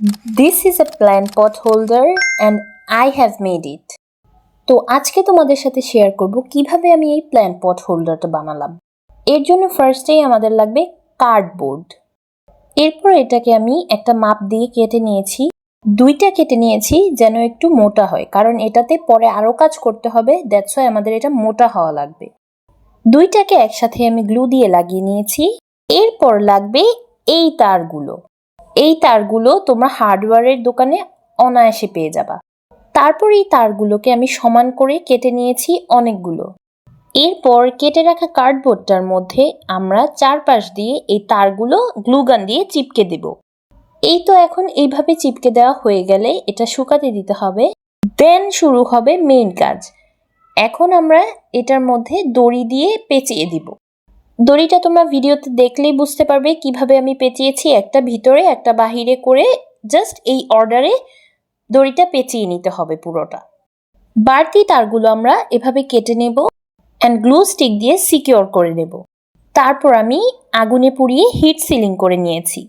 This is a plant pot holder and I have made it. তো আজকে তোমাদের সাথে শেয়ার করব কিভাবে আমি এই প্ল্যান্ট পট হোল্ডারটা বানালাম। এর জন্য ফার্স্টেই আমাদের লাগবে কার্ডবোর্ড। এরপর এটাকে আমি একটা মাপ দিয়ে কেটে নিয়েছি। দুইটা কেটে নিয়েছি যেন একটু মোটা হয়, কারণ এটাতে পরে আরো কাজ করতে হবে, দ্যাটস ওয়াই আমাদের এটা মোটা হওয়া লাগবে। দুইটাকে একসাথে আমি গ্লু দিয়ে লাগিয়ে নিয়েছি। এরপর লাগবে এই তারগুলো। এই তারগুলো তোমরা হার্ডওয়্যারের দোকানে অনায়াসে পেয়ে যাবা। তারপর এই তারগুলোকে আমি সমান করে কেটে নিয়েছি অনেকগুলো। এরপর কেটে রাখা কার্ডবোর্ডটার মধ্যে আমরা চারপাশ দিয়ে এই তারগুলো গ্লুগান দিয়ে চিপকে দেব। এই তো এখন এইভাবে চিপকে দেওয়া হয়ে গেলে এটা শুকাতে দিতে হবে, দেন শুরু হবে মেইন কাজ। এখন আমরা এটার মধ্যে দড়ি দিয়ে পেঁচিয়ে দিব। দড়িটা তোমরা ভিডিওতে দেখলেই বুঝতে পারবে কিভাবে আমি পেঁচিয়েছি, একটা ভিতরে একটা বাহিরে করে জাস্ট এই অর্ডারে দড়িটা পেঁচিয়ে নিতে হবে পুরোটা। বাড়তি তারগুলো আমরা এভাবে কেটে নেব অ্যান্ড গ্লু স্টিক দিয়ে সিকিউর করে নেব। তারপর আমি আগুনে পুড়িয়ে হিট সিলিং করে নিয়েছি।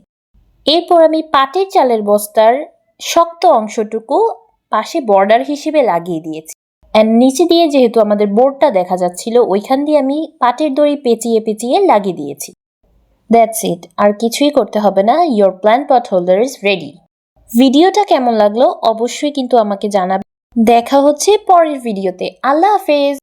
এরপর আমি পাটের চালের বস্তার শক্ত অংশটুকু পাশে বর্ডার হিসেবে লাগিয়ে দিয়েছি অ্যান্ড নিচে দিয়ে যেহেতু আমাদের বোর্ডটা দেখা যাচ্ছিল, ওইখান দিয়ে আমি পাটের দড়ি পেঁচিয়ে পেঁচিয়ে লাগিয়ে দিয়েছি। দ্যাটস ইট, আর কিছুই করতে হবে না। Your plant pot holder is ready. ভিডিওটা কেমন লাগলো অবশ্যই কিন্তু আমাকে জানাবে। দেখা হচ্ছে পরের ভিডিওতে। আল্লাহ হাফেজ।